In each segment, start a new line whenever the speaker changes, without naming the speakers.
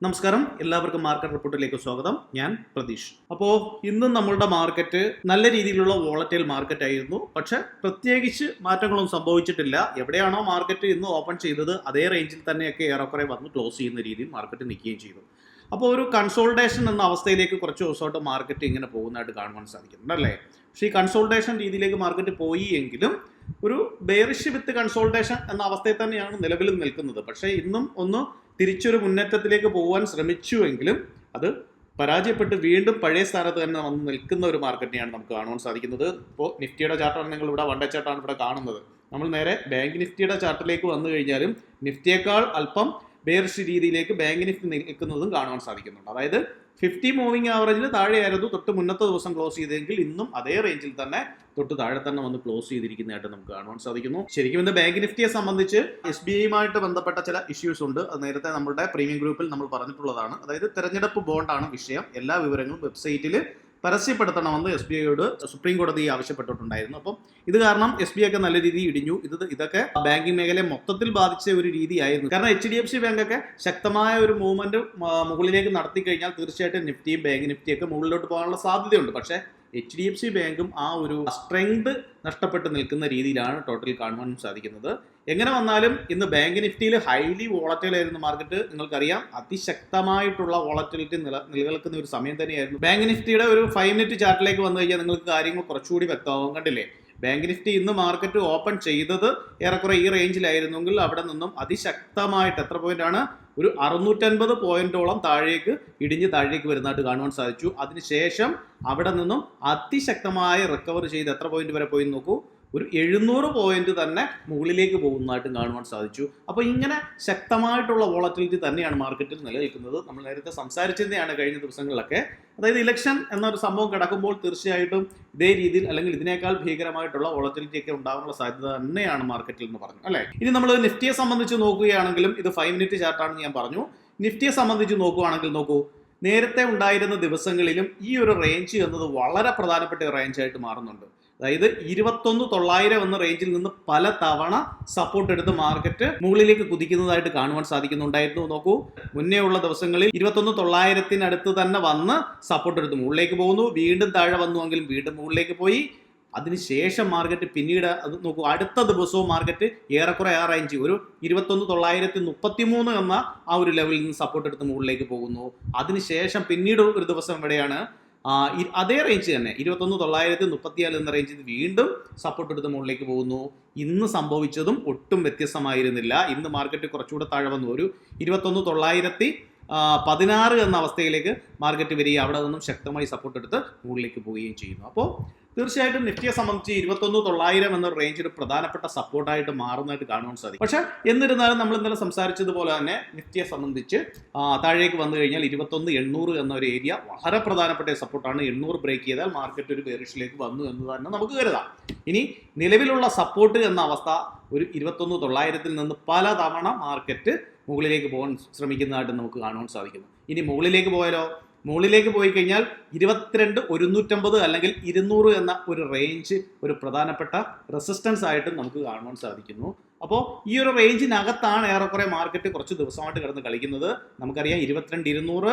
നമസ്കാരം, എല്ലാവർക്കും മാർക്കറ്റ് റിപ്പോർട്ടിലേക്ക് സ്വാഗതം. ഞാൻ പ്രതീഷ്. അപ്പോൾ ഇന്നും നമ്മളുടെ മാർക്കറ്റ് നല്ല രീതിയിലുള്ള വോളറ്റൈൽ മാർക്കറ്റ് ആയിരുന്നു. പക്ഷെ പ്രത്യേകിച്ച് മാറ്റങ്ങളൊന്നും സംഭവിച്ചിട്ടില്ല. എവിടെയാണോ മാർക്കറ്റ് ഇന്ന് ഓപ്പൺ ചെയ്തത് അതേ റേഞ്ചിൽ തന്നെയൊക്കെ ഏറെക്കുറെ വന്ന് ക്ലോസ് ചെയ്യുന്ന രീതിയിൽ മാർക്കറ്റ് നിൽക്കുകയും ചെയ്തു. അപ്പോൾ ഒരു കൺസോൾട്ടേഷൻ എന്ന അവസ്ഥയിലേക്ക് കുറച്ച് ദിവസമായിട്ട് മാർക്കറ്റ് ഇങ്ങനെ പോകുന്നതായിട്ട് കാണുവാൻ സാധിക്കുന്നുണ്ട് അല്ലേ. പക്ഷേ ഈ കൺസോൾട്ടേഷൻ രീതിയിലേക്ക് മാർക്കറ്റ് പോയി എങ്കിലും ഒരു ബെയറിഷ് വിത്ത് കൺസോൾട്ടേഷൻ എന്ന അവസ്ഥയിൽ തന്നെയാണ് നിലവിൽ നിൽക്കുന്നത്. പക്ഷേ ഇന്നും ഒന്ന് തിരിച്ചൊരു മുന്നേറ്റത്തിലേക്ക് പോകാൻ ശ്രമിച്ചുവെങ്കിലും അത് പരാജയപ്പെട്ട് വീണ്ടും പഴയ സ്ഥാനത്ത് തന്നെ വന്ന് നിൽക്കുന്ന ഒരു മാർക്കറ്റിനെയാണ് നമുക്ക് കാണുവാൻ സാധിക്കുന്നത്. ഇപ്പോൾ നിഫ്റ്റിയുടെ ചാർട്ടാണ് നിങ്ങൾ ഇവിടെ വൺ ഡേ ചാർട്ടാണ് ഇവിടെ കാണുന്നത്. നമ്മൾ നേരെ ബാങ്ക് നിഫ്റ്റിയുടെ ചാർട്ടിലേക്ക് വന്നു കഴിഞ്ഞാലും നിഫ്റ്റിയേക്കാൾ അല്പം ബെയറിഷ് രീതിയിലേക്ക് ബാങ്ക് നിഫ്റ്റി നിൽക്കുന്നതും കാണുവാൻ സാധിക്കുന്നുണ്ട്. അതായത് 50 മൂവിങ് ആവറേജിന് താഴെയായിരുന്നു തൊട്ട് മുന്നത്തെ ദിവസം ക്ലോസ് ചെയ്തെങ്കിൽ ഇന്നും അതേ റേഞ്ചിൽ തന്നെ തൊട്ട് താഴെ തന്നെ വന്ന് ക്ലോസ് ചെയ്തിരിക്കുന്നതായിട്ട് നമുക്ക് കാണുവാൻ സാധിക്കുന്നു. ശരിക്കും ഇന്ന് ബാങ്ക് നിഫ്റ്റിയെ സംബന്ധിച്ച് SBIയുമായിട്ട് ബന്ധപ്പെട്ട ചില ഇഷ്യൂസ് ഉണ്ട്. അത് നേരത്തെ നമ്മുടെ പ്രീമിയം ഗ്രൂപ്പിൽ നമ്മൾ പറഞ്ഞിട്ടുള്ളതാണ്. അതായത് തെരഞ്ഞെടുപ്പ് ബോണ്ടാണ് വിഷയം. എല്ലാ വിവരങ്ങളും വെബ്സൈറ്റിൽ പരസ്യപ്പെടുത്തണമെന്ന് SBIയോട് സുപ്രീം കോടതി ആവശ്യപ്പെട്ടിട്ടുണ്ടായിരുന്നു. അപ്പം ഇത് കാരണം SBI ഒക്കെ നല്ല രീതിയിൽ ഇടിഞ്ഞു. ഇതൊക്കെ ബാങ്കിങ് മേഖലയെ മൊത്തത്തിൽ ബാധിച്ച ഒരു രീതിയായിരുന്നു. കാരണം HDFC ബാങ്ക് ഒക്കെ ശക്തമായ ഒരു മൂവ്മെന്റ് മുകളിലേക്ക് നടത്തി കഴിഞ്ഞാൽ തീർച്ചയായിട്ടും നിഫ്റ്റിയും ബാങ്ക് നിഫ്റ്റിയൊക്കെ മുകളിലോട്ട് പോകാനുള്ള സാധ്യതയുണ്ട്. പക്ഷേ HDFC ബാങ്കും ആ ഒരു സ്ട്രെങ്ത് നഷ്ടപ്പെട്ട് നിൽക്കുന്ന രീതിയിലാണ് ടോട്ടൽ കാണുവാൻ സാധിക്കുന്നത്. എങ്ങനെ വന്നാലും ഇന്ന് ബാങ്ക് നിഫ്റ്റിയിൽ ഹൈലി വോളറ്റൈൽ ആയിരുന്നു മാർക്കറ്റ്. നിങ്ങൾക്കറിയാം, അതിശക്തമായിട്ടുള്ള വോളറ്റിലിറ്റി നിലനിൽക്കുന്ന ഒരു സമയം തന്നെയായിരുന്നു. ബാങ്ക് നിഫ്റ്റിയുടെ ഒരു 5 മിനിറ്റ് ചാർട്ടിലേക്ക് വന്നു കഴിഞ്ഞാൽ നിങ്ങൾക്ക് കാര്യങ്ങൾ കുറച്ചുകൂടി വ്യക്തമാകും. കണ്ടില്ലേ, ബാങ്ക് നിഫ്റ്റി ഇന്ന് മാർക്കറ്റ് ഓപ്പൺ ചെയ്തത് ഏറെക്കുറെ ഈ റേഞ്ചിലായിരുന്നെങ്കിൽ അവിടെ നിന്നും അതിശക്തമായിട്ട് എത്ര പോയിന്റ് ആണ്, ഒരു 650 പോയിന്റോളം താഴേക്ക് ഇടിഞ്ഞ് താഴേക്ക് വരുന്നതായിട്ട് കാണുവാൻ സാധിച്ചു. അതിനുശേഷം അവിടെ നിന്നും അതിശക്തമായ റിക്കവർ ചെയ്ത് എത്ര പോയിന്റ് വരെ പോയി നോക്കൂ, ഒരു 700 പോയിന്റ് തന്നെ മുകളിലേക്ക് പോകുന്നതായിട്ടും കാണുവാൻ സാധിച്ചു. അപ്പോൾ ഇങ്ങനെ ശക്തമായിട്ടുള്ള വോളറ്റിലിറ്റി തന്നെയാണ് മാർക്കറ്റിൽ നിലനിൽക്കുന്നത്. നമ്മൾ നേരത്തെ സംസാരിച്ചതാണ് കഴിഞ്ഞ ദിവസങ്ങളിലൊക്കെ. അതായത് ഇലക്ഷൻ എന്നൊരു സംഭവം കിടക്കുമ്പോൾ തീർച്ചയായിട്ടും ഇതേ രീതിയിൽ അല്ലെങ്കിൽ ഇതിനേക്കാൾ ഭീകരമായിട്ടുള്ള വോളറ്റിലിറ്റി ഒക്കെ ഉണ്ടാകാനുള്ള സാധ്യത തന്നെയാണ് മാർക്കറ്റിൽ എന്ന് പറഞ്ഞു അല്ലേ. ഇനി നമ്മൾ നിഫ്റ്റിയെ സംബന്ധിച്ച് നോക്കുകയാണെങ്കിലും ഇത് 5 മിനിറ്റ് ചാർട്ടാണെന്ന് ഞാൻ പറഞ്ഞു. നിഫ്റ്റിയെ സംബന്ധിച്ച് നോക്കുകയാണെങ്കിൽ നോക്കൂ, നേരത്തെ ഉണ്ടായിരുന്ന ദിവസങ്ങളിലും ഈ ഒരു റേഞ്ച് എന്നത് വളരെ പ്രധാനപ്പെട്ട റേഞ്ചായിട്ട് മാറുന്നുണ്ട്. അതായത് 21,900 എന്ന റേഞ്ചിൽ നിന്ന് പല തവണ സപ്പോർട്ട് എടുത്ത് മാർക്കറ്റ് മുകളിലേക്ക് കുതിക്കുന്നതായിട്ട് കാണുവാൻ സാധിക്കുന്നുണ്ടായിരുന്നു. നോക്കൂ, മുന്നേ ഉള്ള ദിവസങ്ങളിൽ 21,900 തന്നെ വന്ന് സപ്പോർട്ട് എടുത്ത് മുകളിലേക്ക് പോകുന്നു, വീണ്ടും താഴെ വന്നുവെങ്കിലും വീണ്ടും മുകളിലേക്ക് പോയി. അതിനുശേഷം മാർക്കറ്റ് പിന്നീട് അത് നോക്കൂ, അടുത്ത ദിവസവും മാർക്കറ്റ് ഏറെക്കുറെ ആ റേഞ്ച് ഒരു 21,933 എന്ന ആ ഒരു ലെവലിൽ നിന്ന് സപ്പോർട്ട് എടുത്ത് മുകളിലേക്ക് പോകുന്നു. അതിനുശേഷം പിന്നീട് ഒരു ദിവസം എവിടെയാണ് അതേ റേഞ്ച് തന്നെ 21,934 എന്ന റേഞ്ചിൽ വീണ്ടും സപ്പോർട്ട് എടുത്ത് മുകളിലേക്ക് പോകുന്നു. ഇന്ന് സംഭവിച്ചതും ഒട്ടും വ്യത്യസ്തമായിരുന്നില്ല. ഇന്ന് മാർക്കറ്റ് കുറച്ചുകൂടെ താഴെ വന്നു, ഒരു 21,916 എന്ന അവസ്ഥയിലേക്ക് മാർക്കറ്റ് വരികയും അവിടെ നിന്നും ശക്തമായി സപ്പോർട്ട് എടുത്ത് മുകളിലേക്ക് പോവുകയും ചെയ്യുന്നു. അപ്പോൾ തീർച്ചയായിട്ടും നിഫ്റ്റിയെ സംബന്ധിച്ച് 21,900 എന്ന റേഞ്ച് ഒരു പ്രധാനപ്പെട്ട സപ്പോർട്ടായിട്ട് മാറുന്നതായിട്ട് കാണുവാൻ സാധിക്കും. പക്ഷേ എന്നിരുന്നാലും നമ്മൾ ഇന്നലെ സംസാരിച്ചതുപോലെ തന്നെ നിഫ്റ്റിയെ സംബന്ധിച്ച് താഴേക്ക് വന്നു കഴിഞ്ഞാൽ 21,800 എന്ന ഒരു ഏരിയ വളരെ പ്രധാനപ്പെട്ട സപ്പോർട്ടാണ്. 800 ബ്രേക്ക് ചെയ്താൽ മാർക്കറ്റ് ഒരു ബെയറിഷിലേക്ക് വന്നു എന്ന് തന്നെ നമുക്ക് കരുതാം. ഇനി നിലവിലുള്ള സപ്പോർട്ട് എന്ന അവസ്ഥ ഒരു 21,900 നിന്ന് പല തവണ മാർക്കറ്റ് മുകളിലേക്ക് പോകാൻ ശ്രമിക്കുന്നതായിട്ട് നമുക്ക് കാണുവാൻ സാധിക്കുന്നു. ഇനി മുകളിലേക്ക് പോയാലോ, മുകളിലേക്ക് പോയി കഴിഞ്ഞാൽ 22,150 അല്ലെങ്കിൽ 200 എന്ന ഒരു റേഞ്ച് ഒരു പ്രധാനപ്പെട്ട റെസിസ്റ്റൻസ് ആയിട്ട് നമുക്ക് കാണുവാൻ സാധിക്കുന്നു. അപ്പോൾ ഈ ഒരു റേഞ്ചിനകത്താണ് ഏറെക്കുറെ മാർക്കറ്റ് കുറച്ച് ദിവസമായിട്ട് കിടന്ന് കളിക്കുന്നത്. നമുക്കറിയാം 22,200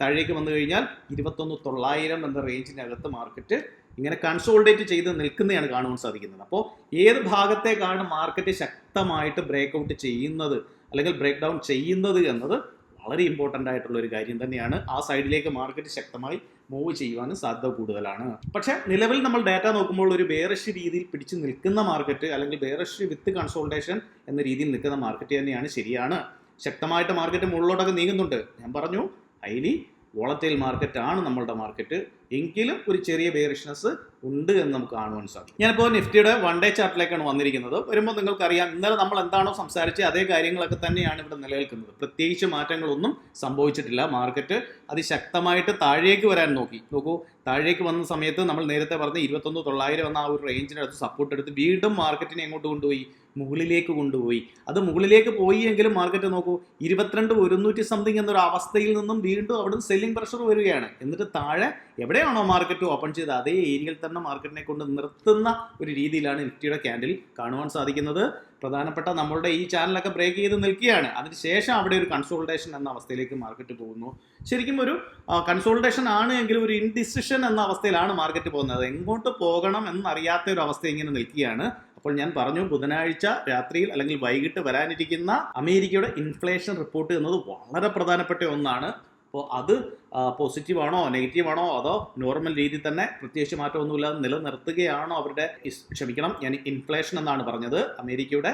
താഴേക്ക് വന്നു കഴിഞ്ഞാൽ 21,900 എന്ന റേഞ്ചിനകത്ത് മാർക്കറ്റ് ഇങ്ങനെ കൺസോൾഡേറ്റ് ചെയ്ത് നിൽക്കുന്നതാണ് കാണുവാൻ സാധിക്കുന്നത്. അപ്പോൾ ഏത് ഭാഗത്തേക്കാണ് മാർക്കറ്റ് ശക്തമായിട്ട് ബ്രേക്ക് ഔട്ട് ചെയ്യുന്നത് അല്ലെങ്കിൽ ബ്രേക്ക് ഡൗൺ ചെയ്യുന്നത് എന്നത് വളരെ ഇമ്പോർട്ടൻ്റ് ആയിട്ടുള്ള ഒരു കാര്യം തന്നെയാണ്. ആ സൈഡിലേക്ക് മാർക്കറ്റ് ശക്തമായി മൂവ് ചെയ്യുവാനും സാധ്യത കൂടുതലാണ്. പക്ഷേ നിലവിൽ നമ്മൾ ഡാറ്റ നോക്കുമ്പോൾ ഒരു ബെയറിഷ് രീതിയിൽ പിടിച്ചു നിൽക്കുന്ന മാർക്കറ്റ് അല്ലെങ്കിൽ ബെയറിഷ് വിത്ത് കൺസോൾട്ടേഷൻ എന്ന രീതിയിൽ നിൽക്കുന്ന മാർക്കറ്റ് തന്നെയാണ്. ശരിയാണ്, ശക്തമായിട്ട് മാർക്കറ്റ് മുകളിലോട്ടൊക്കെ നീങ്ങുന്നുണ്ട്. ഞാൻ പറഞ്ഞു, ഹൈലി വോളറ്റൈൽ മാർക്കറ്റാണ് നമ്മളുടെ മാർക്കറ്റ്. എങ്കിലും ഒരു ചെറിയ ബെയറിഷ്നെസ് ഉണ്ട് എന്ന് നമുക്ക് കാണുവാൻ സാധിക്കും. ഞാനിപ്പോൾ നിഫ്റ്റിയുടെ 1 ഡേ ചാർട്ടിലേക്കാണ് വന്നിരിക്കുന്നത്. വരുമ്പോൾ നിങ്ങൾക്കറിയാം, ഇന്നലെ നമ്മൾ എന്താണോ സംസാരിച്ച് അതേ കാര്യങ്ങളൊക്കെ തന്നെയാണ് ഇവിടെ നിലനിൽക്കുന്നത്. പ്രത്യേകിച്ച് മാറ്റങ്ങളൊന്നും സംഭവിച്ചിട്ടില്ല. മാർക്കറ്റ് അതിശക്തമായിട്ട് താഴേക്ക് വരാൻ നോക്കൂ, താഴേക്ക് വന്ന സമയത്ത് നമ്മൾ നേരത്തെ പറഞ്ഞ 21,900 എന്ന ആ ഒരു റേഞ്ചിനടുത്ത് സപ്പോർട്ട് എടുത്ത് വീണ്ടും മാർക്കറ്റിനെ എങ്ങോട്ട് കൊണ്ടുപോയി, മുകളിലേക്ക് കൊണ്ടുപോയി. അത് മുകളിലേക്ക് പോയി എങ്കിലും മാർക്കറ്റ് നോക്കൂ, 22,100 സംതിങ് എന്നൊരു അവസ്ഥയിൽ നിന്നും വീണ്ടും അവിടെ സെല്ലിംഗ് പ്രഷർ വരികയാണ്. എന്നിട്ട് താഴെ എവിടെ എവിടെയാണോ മാർക്കറ്റ് ഓപ്പൺ ചെയ്ത് അതേ ഏരിയയിൽ തന്നെ മാർക്കറ്റിനെ കൊണ്ട് നിർത്തുന്ന ഒരു രീതിയിലാണ് നിഫ്റ്റിയുടെ ക്യാൻഡിൽ കാണുവാൻ സാധിക്കുന്നത്. പ്രധാനപ്പെട്ട നമ്മളുടെ ഈ ചാനലൊക്കെ ബ്രേക്ക് ചെയ്ത് നിൽക്കുകയാണ്. അതിനുശേഷം അവിടെ ഒരു കൺസോൾട്ടേഷൻ എന്ന അവസ്ഥയിലേക്ക് മാർക്കറ്റ് പോകുന്നു. ശരിക്കും ഒരു കൺസോൾട്ടേഷൻ ആണ് എങ്കിലും ഒരു ഇൻഡിസിഷൻ എന്ന അവസ്ഥയിലാണ് മാർക്കറ്റ് പോകുന്നത്. എങ്ങോട്ട് പോകണം എന്നറിയാത്ത ഒരു അവസ്ഥ ഇങ്ങനെ നിൽക്കുകയാണ്. അപ്പോൾ ഞാൻ പറഞ്ഞു, ബുധനാഴ്ച രാത്രിയിൽ അല്ലെങ്കിൽ വൈകിട്ട് വരാനിരിക്കുന്ന അമേരിക്കയുടെ ഇൻഫ്ലേഷൻ റിപ്പോർട്ട് എന്നത് വളരെ പ്രധാനപ്പെട്ട ഒന്നാണ്. അപ്പോൾ അത് പോസിറ്റീവ് ആണോ നെഗറ്റീവ് ആണോ അതോ നോർമൽ രീതിയിൽ തന്നെ പ്രത്യേകിച്ച് മാറ്റമൊന്നുമില്ലാതെ നിലനിർത്തുകയാണോ ഞാൻ ഇൻഫ്ലേഷൻ എന്നാണ് പറഞ്ഞത്, അമേരിക്കയുടെ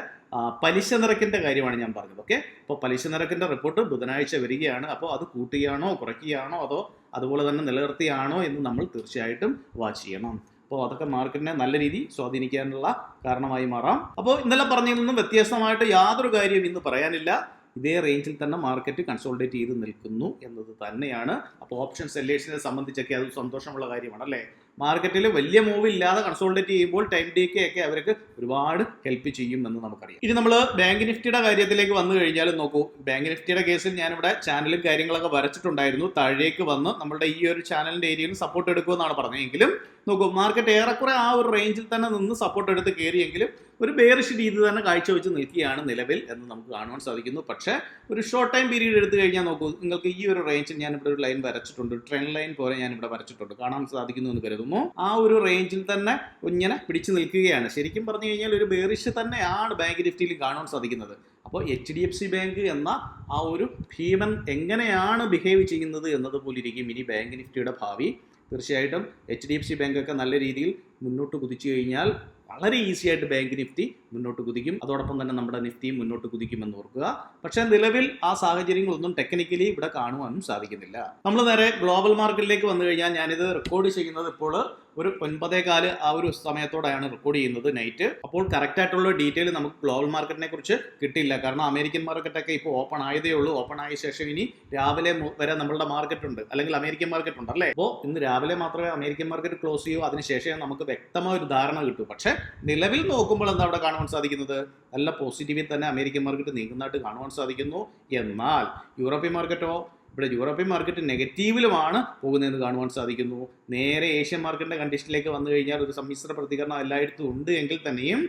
പലിശ നിരക്കിന്റെ കാര്യമാണ് ഞാൻ പറഞ്ഞത്. ഓക്കെ, അപ്പോൾ പലിശ നിരക്കിന്റെ റിപ്പോർട്ട് ബുധനാഴ്ച വരികയാണ്. അപ്പോൾ അത് കൂട്ടുകയാണോ കുറയ്ക്കുകയാണോ അതോ അതുപോലെ തന്നെ നിലനിർത്തുകയാണോ എന്ന് നമ്മൾ തീർച്ചയായിട്ടും വാച്ച് ചെയ്യണം. അപ്പോൾ അതൊക്കെ മാർക്കറ്റിനെ നല്ല രീതിയിൽ സ്വാധീനിക്കാനുള്ള കാരണമായി മാറാം. അപ്പോൾ ഇന്നലെ പറഞ്ഞതിൽ നിന്നും വ്യത്യസ്തമായിട്ട് യാതൊരു കാര്യവും ഇന്ന് പറയാനില്ല. ഇതേ റേഞ്ചിൽ തന്നെ മാർക്കറ്റ് കൺസോൾട്ടേറ്റ് ചെയ്ത് നിൽക്കുന്നു എന്നത് തന്നെയാണ്. അപ്പോൾ ഓപ്ഷൻ സെല്ലേഴ്സിനെ സംബന്ധിച്ചൊക്കെ അത് സന്തോഷമുള്ള കാര്യമാണ് അല്ലേ. മാർക്കറ്റിൽ വലിയ മൂവ് ഇല്ലാതെ കൺസോൾട്ടേറ്റ് ചെയ്യുമ്പോൾ ടൈം ഡേക്ക് ഒക്കെ അവർക്ക് ഒരുപാട് ഹെൽപ്പ് ചെയ്യും എന്ന് നമുക്കറിയാം. ഇനി നമ്മൾ ബാങ്ക് നിഫ്റ്റിയുടെ കാര്യത്തിലേക്ക് വന്നു കഴിഞ്ഞാൽ നോക്കൂ, ബാങ്ക് നിഫ്റ്റിയുടെ കേസിൽ ഞാനിവിടെ ചാനലും കാര്യങ്ങളൊക്കെ വരച്ചിട്ടുണ്ടായിരുന്നു. താഴേക്ക് വന്ന് നമ്മുടെ ഈ ഒരു ചാനലിന്റെ ഏരിയയിൽ സപ്പോർട്ട് എടുക്കുമെന്നാണ് പറഞ്ഞതെങ്കിലും നോക്കൂ, മാർക്കറ്റ് ഏറെക്കുറെ ആ ഒരു റേഞ്ചിൽ തന്നെ നിന്ന് സപ്പോർട്ട് എടുത്ത് കയറിയെങ്കിലും ഒരു ബെയറിഷ് രീതി തന്നെ കാഴ്ചവെച്ച് നിൽക്കുകയാണ് നിലവിൽ എന്ന് നമുക്ക് കാണുവാൻ സാധിക്കുന്നു. പക്ഷേ ഒരു ഷോർട്ട് ടൈം പീരീഡ് എടുത്തു കഴിഞ്ഞാൽ നോക്കൂ, നിങ്ങൾക്ക് ഈ ഒരു റേഞ്ചിൽ ഞാനിവിടെ ഒരു ലൈൻ വരച്ചിട്ടുണ്ട്, ട്രെൻഡ് ലൈൻ പോലെ ഞാനിവിടെ വരച്ചിട്ടുണ്ട്, കാണാൻ സാധിക്കുന്നു എന്ന് കരുതുന്നു. ആ ഒരു റേഞ്ചിൽ തന്നെ ഇങ്ങനെ പിടിച്ചു നിൽക്കുകയാണ്. ശരിക്കും പറഞ്ഞു കഴിഞ്ഞാൽ ഒരു ബെയറിഷ് തന്നെയാണ് ബാങ്ക് നിഫ്റ്റിയിൽ കാണാൻ സാധിക്കുന്നത്. അപ്പോൾ HDFC ബാങ്ക് എന്ന ആ ഒരു ഭീമൻ എങ്ങനെയാണ് ബിഹേവ് ചെയ്യുന്നത് എന്നതുപോലെ ഇരിക്കും ഇനി ബാങ്ക് നിഫ്റ്റിയുടെ ഭാവി. തീർച്ചയായിട്ടും HDFC ബാങ്കൊക്കെ നല്ല രീതിയിൽ മുന്നോട്ട് കുതിച്ചു കഴിഞ്ഞാൽ വളരെ ഈസി ആയിട്ട് ബാങ്ക് നിഫ്റ്റി മുന്നോട്ട് കുതിക്കും. അതോടൊപ്പം തന്നെ നമ്മുടെ നിഫ്റ്റിയും മുന്നോട്ട് കുതിക്കുമെന്ന് ഓർക്കുക. പക്ഷേ നിലവിൽ ആ സാഹചര്യങ്ങളൊന്നും ടെക്നിക്കലി ഇവിടെ കാണുവാനും സാധിക്കുന്നില്ല. നമ്മൾ നേരെ ഗ്ലോബൽ മാർക്കറ്റിലേക്ക് വന്നു കഴിഞ്ഞാൽ ഞാനിത് റെക്കോർഡ് ചെയ്യുന്നത് ഇപ്പോൾ ഒരു 9:15 ആ ഒരു സമയത്തോടെയാണ് റെക്കോർഡ് ചെയ്യുന്നത് നൈറ്റ്. അപ്പോൾ കറക്റ്റ് ആയിട്ടുള്ള ഡീറ്റെയിൽ നമുക്ക് ഗ്ലോബൽ മാർക്കറ്റിനെ കുറിച്ച് കിട്ടില്ല. കാരണം അമേരിക്കൻ മാർക്കറ്റൊക്കെ ഇപ്പോൾ ഓപ്പൺ ആയതേ ഉള്ളൂ. ഓപ്പൺ ആയ ശേഷം ഇനി രാവിലെ വരെ നമ്മളുടെ മാർക്കറ്റ് ഉണ്ട്, അല്ലെങ്കിൽ അമേരിക്കൻ മാർക്കറ്റ് ഉണ്ട് അല്ലേ. അപ്പോൾ ഇന്ന് രാവിലെ മാത്രമേ അമേരിക്കൻ മാർക്കറ്റ് ക്ലോസ് ചെയ്യൂ, അതിനുശേഷം നമുക്ക് വ്യക്തമായ ഒരു ധാരണ കിട്ടും. പക്ഷേ നിലവിൽ നോക്കുമ്പോൾ എന്താ അവിടെ കാണുവാൻ സാധിക്കുന്നത്? നല്ല പോസിറ്റീവിൽ തന്നെ അമേരിക്കൻ മാർക്കറ്റ് നീങ്ങുന്നതായിട്ട് കാണുവാൻ സാധിക്കുന്നു. എന്നാൽ യൂറോപ്യൻ മാർക്കറ്റോ, ഇവിടെ യൂറോപ്യൻ മാർക്കറ്റ് നെഗറ്റീവിലുമാണ് പോകുന്നതെന്ന് കാണുവാൻ സാധിക്കുന്നു. നേരെ ഏഷ്യൻ മാർക്കറ്റിന്റെ കണ്ടീഷനിലേക്ക് വന്നു കഴിഞ്ഞാൽ ഒരു സമ്മിശ്ര പ്രതികരണം എല്ലായിടത്തും ഉണ്ട് എങ്കിൽ തന്നെയും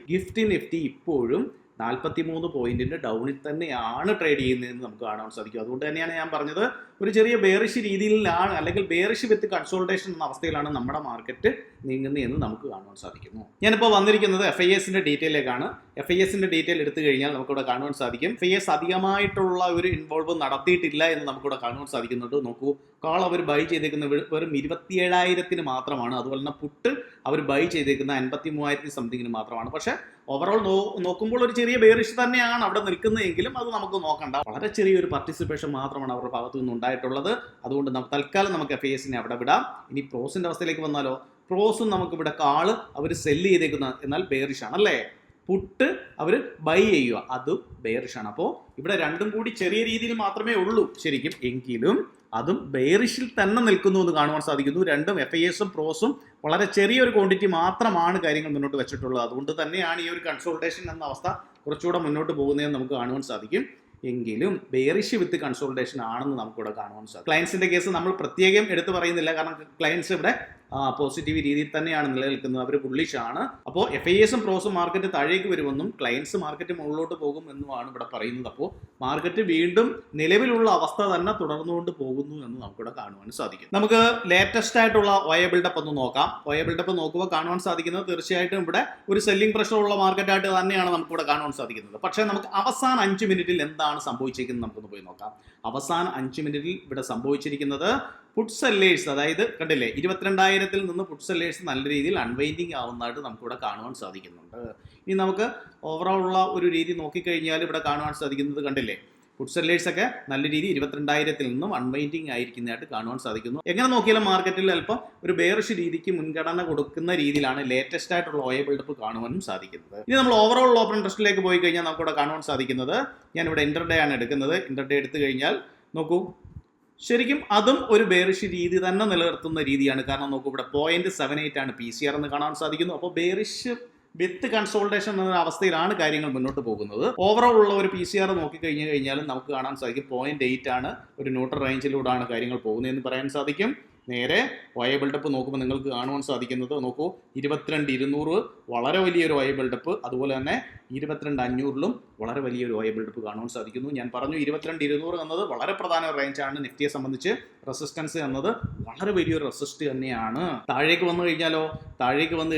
നിഫ്റ്റി ഇപ്പോഴും 43 പോയിന്റിന്റെ ഡൗണിൽ തന്നെയാണ് ട്രേഡ് ചെയ്യുന്നതെന്ന് നമുക്ക് കാണാൻ സാധിക്കും. അതുകൊണ്ട് തന്നെയാണ് ഞാൻ പറഞ്ഞത്, ഒരു ചെറിയ ബെയറിഷ് രീതിയിലാണ്, അല്ലെങ്കിൽ ബെയറിഷ് വിത്ത് കൺസോൾട്ടേഷൻ എന്ന അവസ്ഥയിലാണ് നമ്മുടെ മാർക്കറ്റ് നീങ്ങുന്നതെന്ന് നമുക്ക് കാണുവാൻ സാധിക്കുന്നു. ഞാനിപ്പോൾ വന്നിരിക്കുന്നത് FISന്റെ ഡീറ്റെയിലേക്കാണ്. FISന്റെ ഡീറ്റെയിൽ എടുത്തു കഴിഞ്ഞാൽ നമുക്കിവിടെ കാണുവാൻ സാധിക്കും FIS അധികമായിട്ടുള്ള ഒരു ഇൻവോൾവ് നടത്തിയിട്ടില്ല എന്ന് നമുക്കിവിടെ കാണുവാൻ സാധിക്കുന്നുണ്ട്. നോക്കൂ, കോൾ അവർ ബൈ ചെയ്തേക്കുന്ന വെറും 27,000 മാത്രമാണ്. അതുപോലെ തന്നെ പുട്ട് അവർ ബൈ ചെയ്തേക്കുന്ന 53,000 സംതിങ്ങിന് മാത്രമാണ്. പക്ഷേ ഓവറോൾ നോക്കുമ്പോൾ ഒരു ചെറിയ ബെയറിഷ് തന്നെയാണ് അവിടെ നിൽക്കുന്നതെങ്കിലും അത് നമുക്ക് നോക്കണ്ട. വളരെ ചെറിയൊരു പാർട്ടിസിപ്പേഷൻ മാത്രമാണ് അവരുടെ ഭാഗത്തു നിന്ന് ഉണ്ടായിട്ടുള്ളത്. അതുകൊണ്ട് തൽക്കാലം നമുക്ക് FISനെ അവിടെ വിടാം. ഇനി പ്രോസിന്റെ അവസ്ഥയിലേക്ക് വന്നാലോ, പ്രോസും നമുക്കിവിടെ കാള് അവർ സെല്ല് ചെയ്തേക്കുന്ന, എന്നാൽ ബെയറിഷ് ആണ് അല്ലേ. പുട്ട് അവർ ബൈ ചെയ്യുക, അതും ബെയറിഷ് ആണ്. അപ്പോൾ ഇവിടെ രണ്ടും കൂടി ചെറിയ രീതിയിൽ മാത്രമേ ഉള്ളൂ ശരിക്കും, എങ്കിലും അതും ബെയറിഷിൽ തന്നെ നിൽക്കുന്നു എന്ന് കാണുവാൻ സാധിക്കുന്നു. രണ്ടും FISഉം പ്രോസും വളരെ ചെറിയൊരു ക്വാണ്ടിറ്റി മാത്രമാണ് കാര്യങ്ങൾ മുന്നോട്ട് വെച്ചിട്ടുള്ളത്. അതുകൊണ്ട് തന്നെയാണ് ഈ ഒരു കൺസോൾട്ടേഷൻ എന്ന അവസ്ഥ കുറച്ചുകൂടെ മുന്നോട്ട് പോകുന്നതെന്ന് നമുക്ക് കാണുവാൻ സാധിക്കും. എങ്കിലും ബെയറിഷ് വിത്ത് കൺസോൾട്ടേഷൻ ആണെന്ന് നമുക്കിവിടെ കാണുവാൻ സാധിക്കും. ക്ലയൻസിന്റെ കേസ് നമ്മൾ പ്രത്യേകം എടുത്തു പറയുന്നില്ല, കാരണം ക്ലയൻസ് ഇവിടെ പോസിറ്റീവ് രീതിയിൽ തന്നെയാണ് നിലനിൽക്കുന്നത്, അവർ ബുള്ളിഷ് ആണ്. അപ്പോൾ FISഉം പ്രോസും മാർക്കറ്റ് താഴേക്ക് വരുമെന്നും ക്ലയൻസ് മാർക്കറ്റ് മുകളിലോട്ട് പോകും എന്നുമാണ് ഇവിടെ പറയുന്നത്. അപ്പോൾ മാർക്കറ്റ് വീണ്ടും നിലവിലുള്ള അവസ്ഥ തന്നെ തുടർന്നുകൊണ്ട് പോകുന്നു എന്ന് നമുക്കിവിടെ കാണുവാൻ സാധിക്കും. നമുക്ക് ലേറ്റസ്റ്റ് ആയിട്ടുള്ള OI ബിൽഡപ്പ് ഒന്ന് നോക്കാം. OI ബിൽഡപ്പ് നോക്കുമ്പോൾ കാണുവാൻ സാധിക്കുന്നത് തീർച്ചയായിട്ടും ഇവിടെ ഒരു സെല്ലിംഗ് പ്രഷർ ഉള്ള മാർക്കറ്റായിട്ട് തന്നെയാണ് നമുക്കിവിടെ കാണുവാൻ സാധിക്കുന്നത്. പക്ഷേ നമുക്ക് അവസാന 5 മിനിറ്റിൽ എന്താണ് സംഭവിച്ചിരിക്കുന്നത് നമുക്കൊന്ന് പോയി നോക്കാം. അവസാന 5 മിനിറ്റിൽ ഇവിടെ സംഭവിച്ചിരിക്കുന്നത് പുട്ട് സെല്ലേഴ്സ്, അതായത് കണ്ടില്ലേ 22,000 നിന്ന് പുട്ട് സെല്ലേഴ്സ് നല്ല രീതിയിൽ അൺവൈൻഡിങ് ആവുന്നതായിട്ട് നമുക്കിവിടെ കാണുവാൻ സാധിക്കുന്നുണ്ട്. ഇനി നമുക്ക് ഓവറോൾ ഉള്ള ഒരു രീതി നോക്കിക്കഴിഞ്ഞാൽ ഇവിടെ കാണുവാൻ സാധിക്കുന്നത് കണ്ടില്ലേ, പുട്ട് സെല്ലേഴ്സ് ഒക്കെ നല്ല രീതി 22,000 നിന്നും അൺവൈൻഡിങ് ആയിരിക്കുന്നതായിട്ട് കാണുവാൻ സാധിക്കുന്നു. എങ്ങനെ നോക്കിയാലും മാർക്കറ്റിൽ അല്പം ഒരു ബെയറിഷ് രീതിക്ക് മുൻഗണന കൊടുക്കുന്ന രീതിയിലാണ് ലേറ്റസ്റ്റ് ആയിട്ടുള്ള OI ബിൽഡപ്പ് കാണുവാനും സാധിക്കുന്നത്. ഇനി നമ്മൾ ഓവറോൾ ഓപ്പൺ ഇൻട്രസ്റ്റിലേക്ക് പോയി കഴിഞ്ഞാൽ നമുക്കിവിടെ കാണുവാൻ സാധിക്കുന്നത്, ഞാനിവിടെ ഇന്റർഡേ ആണ് എടുക്കുന്നത്. ഇന്റർഡേ എടുത്തു കഴിഞ്ഞാൽ നോക്കൂ, ശരിക്കും അതും ഒരു ബെയറിഷ് രീതി തന്നെ നിലനിർത്തുന്ന രീതിയാണ്. കാരണം നോക്കൂ, ഇവിടെ 0.78 ആണ് PCR എന്ന് കാണാൻ സാധിക്കുന്നു. അപ്പോൾ ബെയറിഷ് വിത്ത് കൺസോൾട്ടേഷൻ എന്ന അവസ്ഥയിലാണ് കാര്യങ്ങൾ മുന്നോട്ട് പോകുന്നത്. ഓവറോൾ ഉള്ള ഒരു PCR നോക്കിക്കഴിഞ്ഞാലും നമുക്ക് കാണാൻ സാധിക്കും 0.8 ആണ്, ഒരു ന്യൂട്രൽ റേഞ്ചിലൂടെയാണ് കാര്യങ്ങൾ പോകുന്നതെന്ന് പറയാൻ സാധിക്കും. നേരെ വൈ ബിൽഡപ്പ് നോക്കുമ്പോൾ നിങ്ങൾക്ക് കാണുവാൻ സാധിക്കുന്നത് നോക്കൂ 22,200 വളരെ വലിയൊരു വൈ ബിൽഡപ്പ്, അതുപോലെ തന്നെ 22,500 വളരെ വലിയൊരു വൈ ബിൽഡപ്പ് കാണുവാൻ സാധിക്കുന്നു. ഞാൻ പറഞ്ഞു 22,200 എന്നത് വളരെ പ്രധാന റേഞ്ചാണ്. നിഫ്റ്റിയെ സംബന്ധിച്ച് റെസിസ്റ്റൻസ് എന്നത് വളരെ വലിയൊരു റെസിസ്റ്റ് തന്നെയാണ്. താഴേക്ക് വന്നു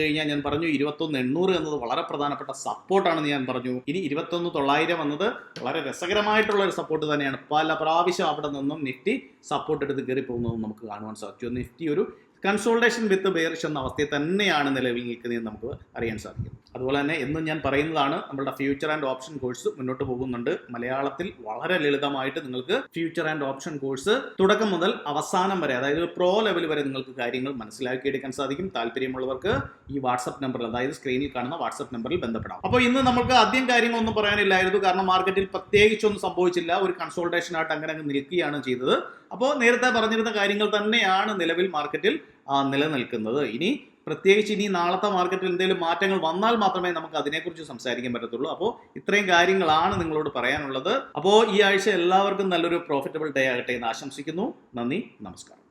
കഴിഞ്ഞാൽ ഞാൻ പറഞ്ഞു 21,800 എന്നത് വളരെ പ്രധാനപ്പെട്ട സപ്പോർട്ടാണെന്ന് ഞാൻ പറഞ്ഞു. ഇനി 21,900 എന്നത് വളരെ രസകരമായിട്ടുള്ള ഒരു സപ്പോർട്ട് തന്നെയാണ്. പല പ്രാവശ്യം അവിടെ നിന്നും നിഫ്റ്റി സപ്പോർട്ട് എടുത്ത് കയറി പോകുന്നതും നമുക്ക് കാണുവാൻ സാധിച്ചു. നിഫ്റ്റി ഒരു കൺസോൾട്ടേഷൻ വിത്ത് ബെയറിഷ് എന്ന അവസ്ഥയിൽ തന്നെയാണ് നിലവിൽ നിൽക്കുന്നതെന്ന് നമുക്ക് അറിയാൻ സാധിക്കും. അതുപോലെ തന്നെ എന്നും ഞാൻ പറയുന്നതാണ്, നമ്മളുടെ ഫ്യൂച്ചർ ആൻഡ് ഓപ്ഷൻ കോഴ്സ് മുന്നോട്ട് പോകുന്നുണ്ട്. മലയാളത്തിൽ വളരെ ലളിതമായിട്ട് നിങ്ങൾക്ക് ഫ്യൂച്ചർ ആൻഡ് ഓപ്ഷൻ കോഴ്സ് തുടക്കം മുതൽ അവസാനം വരെ, അതായത് പ്രോ ലെവൽ വരെ നിങ്ങൾക്ക് കാര്യങ്ങൾ മനസ്സിലാക്കിയെടുക്കാൻ സാധിക്കും. താല്പര്യമുള്ളവർക്ക് ഈ വാട്സ്ആപ്പ് നമ്പറിൽ, അതായത് സ്ക്രീനിൽ കാണുന്ന വാട്സ്ആപ്പ് നമ്പറിൽ ബന്ധപ്പെടാം. അപ്പോൾ ഇന്ന് നമുക്ക് ആദ്യം കാര്യങ്ങളൊന്നും പറയാനില്ലായിരുന്നു, കാരണം മാർക്കറ്റിൽ പ്രത്യേകിച്ചൊന്നും സംഭവിച്ചില്ല. ഒരു കൺസോൾട്ടേഷൻ ആയിട്ട് അങ്ങനെ നിൽക്കുകയാണ് ചെയ്തത്. അപ്പോൾ നേരത്തെ പറഞ്ഞിരുന്ന കാര്യങ്ങൾ തന്നെയാണ് നിലവിൽ മാർക്കറ്റിൽ നിലനിൽക്കുന്നത്. ഇനി നാളത്തെ മാർക്കറ്റിൽ എന്തെങ്കിലും മാറ്റങ്ങൾ വന്നാൽ മാത്രമേ നമുക്ക് അതിനെക്കുറിച്ച് സംസാരിക്കാൻ പറ്റത്തുള്ളൂ. അപ്പോൾ ഇത്രയും കാര്യങ്ങളാണ് നിങ്ങളോട് പറയാനുള്ളത്. അപ്പോൾ ഈ ആഴ്ച എല്ലാവർക്കും നല്ലൊരു പ്രോഫിറ്റബിൾ ഡേ ആകട്ടെ എന്ന് ആശംസിക്കുന്നു. നന്ദി, നമസ്കാരം.